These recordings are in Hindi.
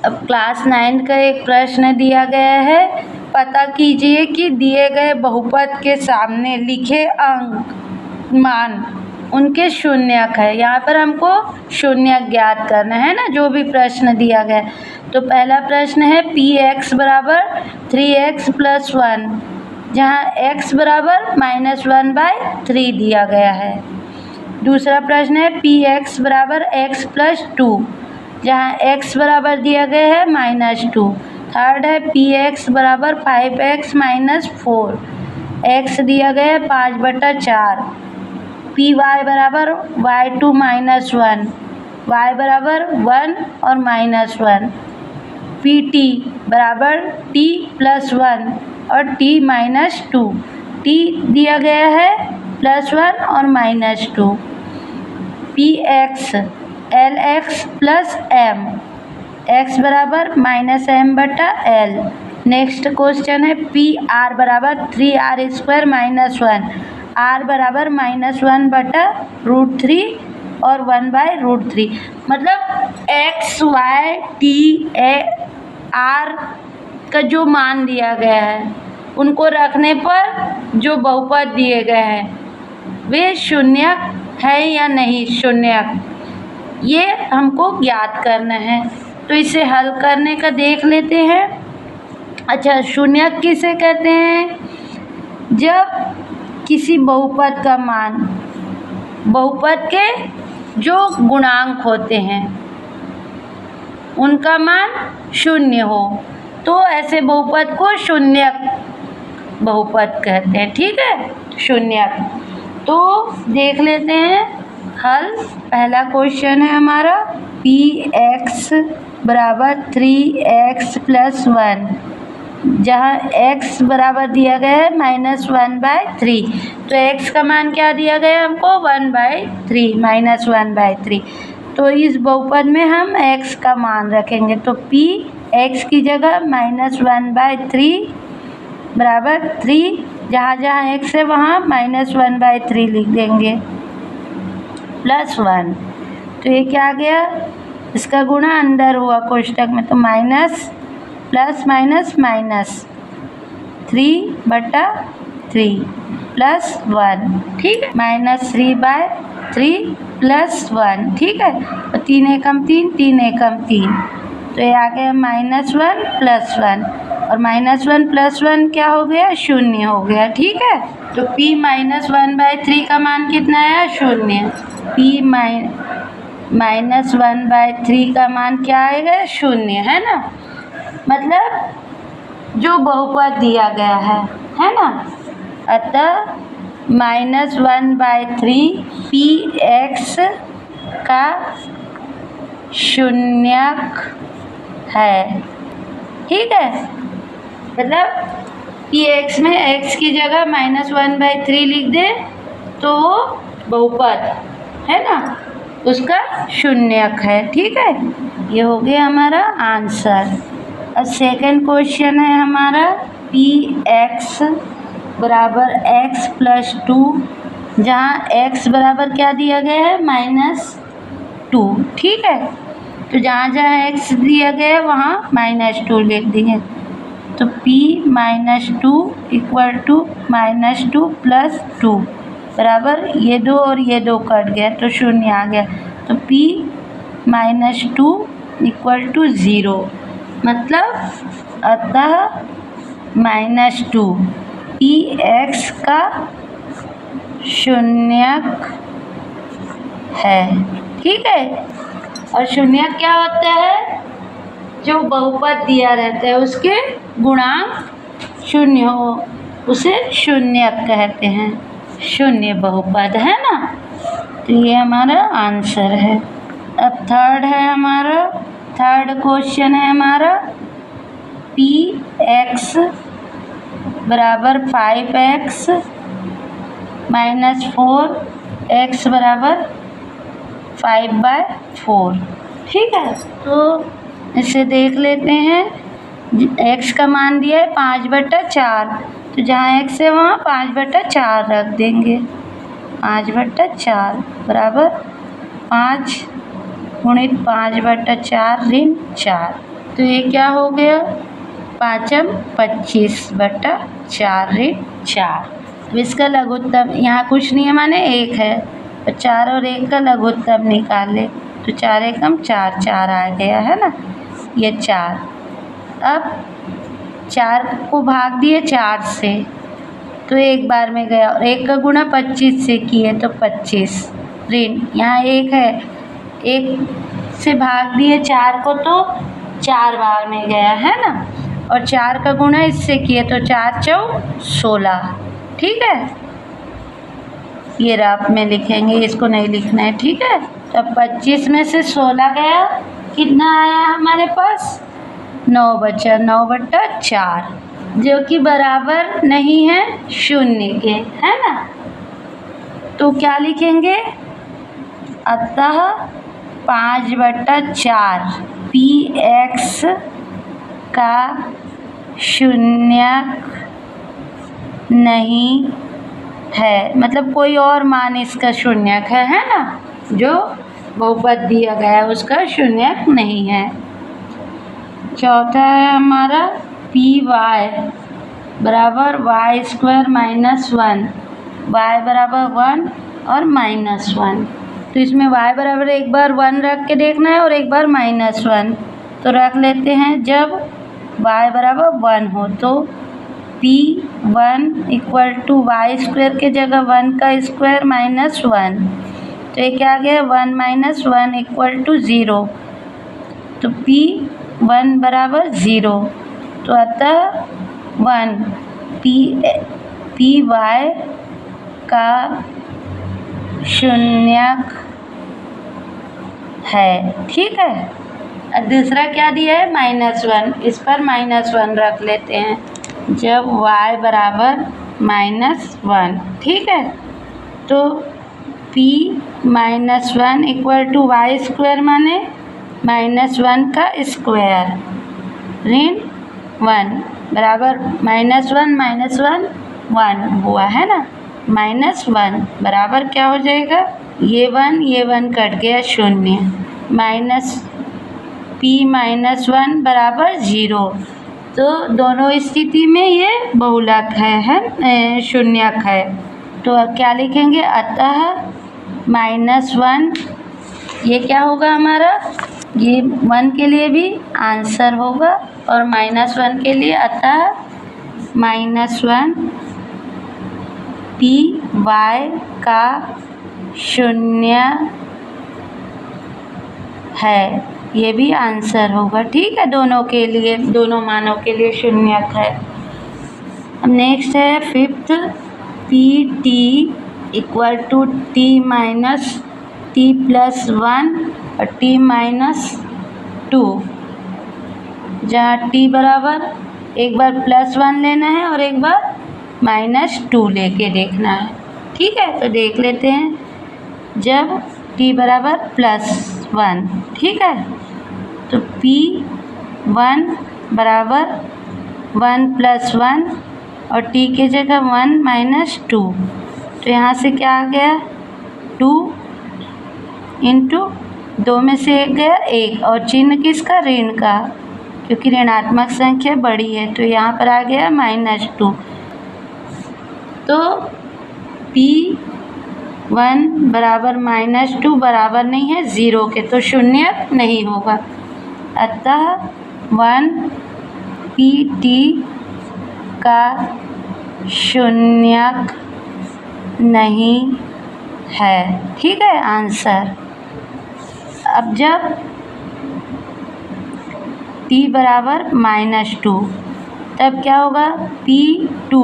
अब क्लास 9 का एक प्रश्न दिया गया है। पता कीजिए कि दिए गए बहुपद के सामने लिखे अंक मान उनके शून्यक है। यहाँ पर हमको शून्यक ज्ञात करना है ना, जो भी प्रश्न दिया गया। तो पहला प्रश्न है px बराबर 3x + 1, जहाँ x बराबर -1/3 दिया गया है। दूसरा प्रश्न है px बराबर x + 2, जहाँ x बराबर दिया गया है -2। थर्ड है px बराबर 5x - 4, x दिया गया है 5/4। py बराबर y2 - 1, y बराबर 1 और -1। pt बराबर t + 1 और t - 2, t दिया गया है +1 और -2। px lx + m, x बराबर -m/l। नेक्स्ट क्वेश्चन है pr बराबर 3r² - 1, r बराबर -1/√3 और 1/√3। मतलब x y t r का जो मान दिया गया है उनको रखने पर जो बहुपद दिए गए हैं वे शून्यक है या नहीं शून्यक, ये हमको ज्ञात करना है। तो इसे हल करने का देख लेते हैं। अच्छा, शून्यक किसे कहते हैं? जब किसी बहुपद का मान, बहुपद के जो गुणांक होते हैं उनका मान शून्य हो, तो ऐसे बहुपद को शून्यक बहुपद कहते हैं। ठीक है, शून्यक। तो देख लेते हैं हल। पहला क्वेश्चन है हमारा px बराबर 3x + 1, जहाँ x बराबर दिया गया है -1/3। तो x का मान क्या दिया गया है हमको? 1/3, -1/3। तो इस बहुपद में हम x का मान रखेंगे। तो p x की जगह -1/3 बराबर 3, जहाँ जहाँ x है वहाँ -1/3 लिख देंगे, +1। तो ये क्या आ गया? इसका गुणा अंदर हुआ कोष्टक में, तो माइनस प्लस माइनस माइनस 3/3 +1। ठीक है, -3/3 +1। ठीक है, तो 3 एकम 3, 3 एकम 3, तो ये आ गया -1 +1, और -1 +1 क्या हो गया? शून्य हो गया। ठीक है, तो p -1/3 का मान कितना है? शून्य। p -1/3 का मान क्या आएगा? शून्य, है ना। मतलब जो बहुपद दिया गया है ना, अतः -1/3 px का शून्यक है। ठीक है, मतलब px में x की जगह -1/3 लिख दे तो वो बहुपद है ना, उसका शून्यक है। ठीक है, ये हो गया हमारा आंसर। अब सेकंड क्वेश्चन है हमारा px बराबर x + 2, जहाँ x बराबर क्या दिया गया है? -2। ठीक है, तो जहाँ जहाँ x दिया गया है वहाँ -2 लिख देंगे। तो p -2 = -2 + 2 बराबर ये 2 और ये 2 कट गया तो शून्य आ गया। तो p -2 = 0, मतलब अतः -2 px का शून्यक है। ठीक है, और शून्यक क्या होता है? जो बहुपद दिया रहता है उसके गुणांक शून्य हो, उसे शून्यक कहते हैं। शून्य बहुपद, है ना। तो ये हमारा आंसर है। अब थर्ड है हमारा, थर्ड क्वेश्चन है हमारा px बराबर 5x - 4, x बराबर 5/4। ठीक है, तो इसे देख लेते हैं। x का मान दिया है 5/4, तो जहाँ x है वहाँ 5/4 रख देंगे। 5/4 बराबर 5 × 5/4 ऋण 4। तो ये क्या हो गया, 5m 25/4 ऋण 4। अब इसका लघुत्तम, यहाँ कुछ नहीं है माने 1 है, और 4 और 1 का लघुत्तम निकाल ले तो 4 एकम 4, 4 आ गया है ना, ये 4। अब 4 को भाग दिए 4 से तो एक बार में गया, और 1 का गुणा 25 से किए तो 25 ऋण, यहाँ 1 है, 1 से भाग दिए 4 को तो 4 बार में गया है ना, और 4 का गुणा इससे किए तो 4 चौक 16। ठीक है, ये रात में लिखेंगे, इसको नहीं लिखना है। ठीक है, तब 25 में से 16 गया, कितना आया हमारे पास, 9 बचा, 9/4, जो कि बराबर नहीं है 0 के, है ना। तो क्या लिखेंगे, अतः 5/4 px का शून्यक नहीं है, मतलब कोई और मान इसका शून्यक है ना, जो बहुपद दिया गया है उसका शून्यक नहीं है। चौथा है हमारा py बराबर y² - 1, y बराबर 1 और -1। तो इसमें y बराबर एक बार 1 रख के देखना है और एक बार -1, तो रख लेते हैं। जब y बराबर 1 हो तो p1 = y² के जगह 1 का स्क्वायर -1, तो ये क्या आ गया, 1 - 1 = 0, तो p1 बराबर 0, तो अतः 1 py का शून्यक है। ठीक है, अब दूसरा क्या दिया है, -1, इस पर -1 रख लेते हैं। जब y बराबर -1, ठीक है, तो p - 1 = y² माने -1 का स्क्वायर ऋण 1 बराबर -1 - 1 1 हुआ है ना, -1 बराबर क्या हो जाएगा, ये 1 कट गया 0, माइनस p - 1 बराबर 0। तो दोनों स्थिति में ये बहुलक है शून्यक है। तो अब क्या लिखेंगे, अतः -1, ये क्या होगा हमारा, ये 1 के लिए भी आंसर होगा और -1 के लिए, अतः -1 py का शून्य है, ये भी आंसर होगा। ठीक है, दोनों के लिए, दोनों मानों के लिए शून्यक है। अब नेक्स्ट है 5th pt = t - t+1 और t-2, जहाँ t बराबर एक बार +1 लेना है और एक बार -2 लेके देखना है। ठीक है, तो देख लेते हैं। जब t बराबर +1, ठीक है, तो p1 बराबर 1 + 1 और t के जगह 1 - 2, तो यहाँ से क्या आ गया, 2 × 2 में से 1 गया 1, और चिन्ह किसका, ऋण का, क्योंकि ऋणात्मक संख्या बड़ी है, तो यहाँ पर आ गया -2। तो p1 बराबर -2 बराबर नहीं है 0 के, तो शून्यक नहीं होगा। अतः 1 pt का शून्यक नहीं है। ठीक है, आंसर। अब जब t बराबर -2, तब क्या होगा, p2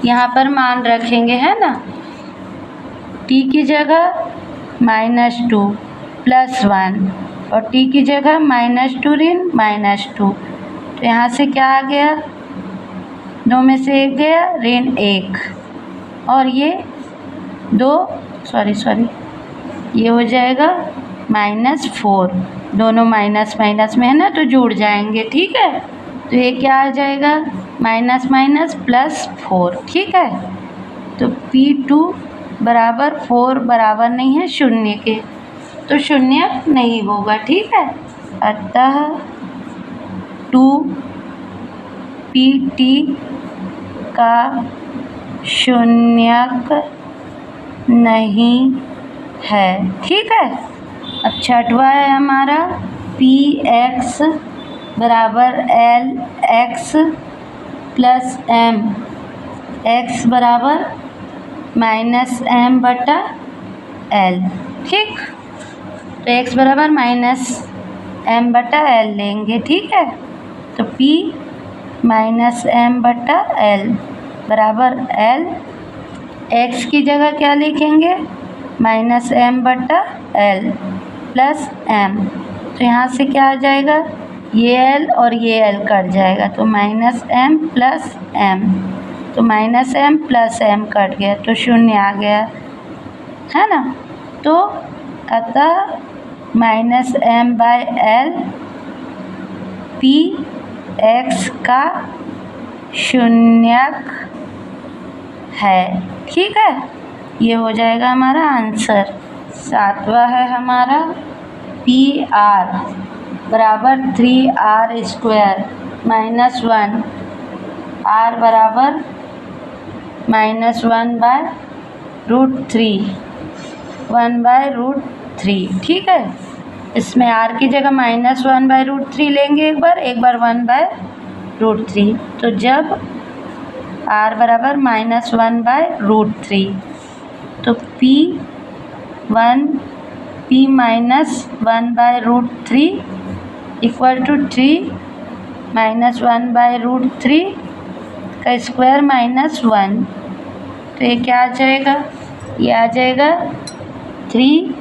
यहाँ पर मान रखेंगे, है ना, t की जगह -2 + 1 और t की जगह -2 ऋण -2, तो यहाँ से क्या आ गया, 2 में से 1 गया ऋण 1, और ये 2 सॉरी ये हो जाएगा -4, दोनों माइनस माइनस में है ना, तो जुड़ जाएंगे। ठीक है, तो ये क्या आ जाएगा, -- +4। ठीक है, तो p2 बराबर 4 बराबर नहीं है 0 के, तो शून्य नहीं होगा। ठीक है, अतः 2PT का शून्यक नहीं है। ठीक है। अब छठवा है हमारा Px बराबर Lx प्लस m, x बराबर -m बटा l। ठीक, तो x बराबर -m बटा l लेंगे। ठीक है, तो P -m बटा l बराबर l, x की जगह क्या लिखेंगे -m बटा l प्लस m। तो यहाँ से क्या आ जाएगा, ये l और ये l कट जाएगा तो -m प्लस m, तो -m प्लस m कट गया तो 0 आ गया, है ना। तो अतः -m/l Px का शून्यक है। ठीक है, ये हो जाएगा हमारा आंसर। सातवां है हमारा Pr बराबर 3r स्क्वायर -1, r बराबर -1/√3, 1/√3। ठीक है, इसमें r की जगह -1/√3 लेंगे, एक बार 1/1/√3। तो जब r बराबर -1/√3 तो P -1/√3 इक्वल टू 3 -1/√3 का स्क्वायर -1। तो ये क्या आ जाएगा, ये आ जाएगा 3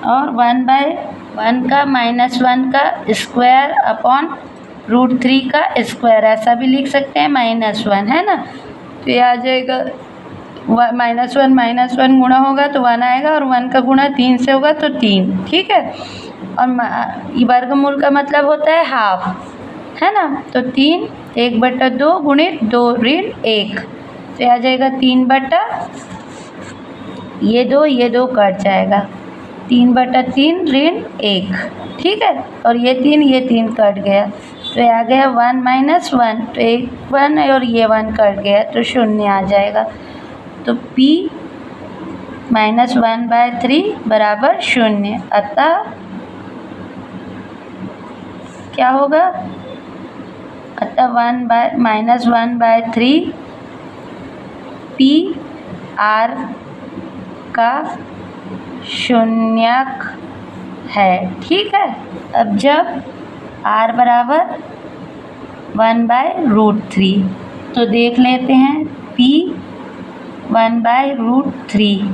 और 1/1 का -1 का स्क्वायर अपॉन √3 का स्क्वायर, ऐसा भी लिख सकते हैं -1, है ना। तो ये आ जाएगा -1 गुणा होगा तो 1 आएगा और 1 का गुणा 3 से होगा तो 3। ठीक है, और वर्गमूल का मतलब होता है हाफ, है ना। तो 3 1/2 गुणित 2 ऋण 1, तो आ जाएगा 3 ये 2 कट जाएगा 3/3 ऋण 1। ठीक है, और ये 3 कट गया तो आ गया 1 - 1, तो 1 और ये 1 कट गया तो 0 आ जाएगा। तो P -1/3 बराबर 0, अतः क्या होगा, अतः -1/3 Pr का शून्यक है। ठीक है, अब जब r बराबर 1/√3 तो देख लेते हैं P 1/√3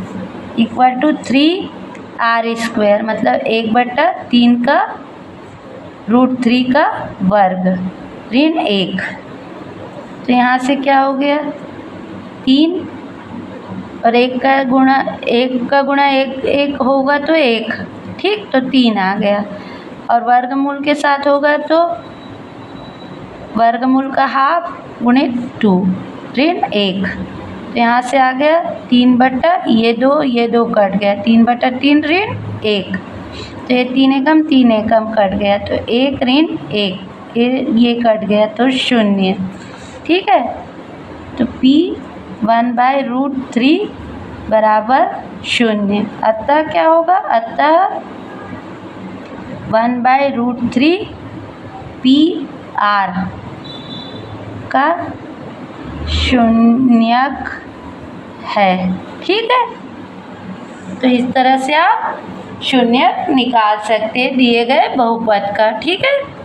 इक्वल टू 3r², मतलब 1/3 का √3 का वर्ग ऋण 1। तो यहाँ से क्या हो गया, 3 और 1 का गुणा 1 होगा तो 1। ठीक, तो 3 आ गया, और वर्गमूल के साथ होगा तो वर्गमूल का हाफ गुणित 2 ऋण 1। तो यहाँ से आ गया 3/2 कट गया 3/3 ऋण 1, तो ये 3 एकम कट गया तो 1 ऋण 1, ये कट गया तो 0। ठीक है, तो P 1/√3 बराबर 0, अतः क्या होगा, अतः 1/√3 Pr का शून्यक है। ठीक है, तो इस तरह से आप शून्यक निकाल सकते हैं दिए गए बहुपद का। ठीक है।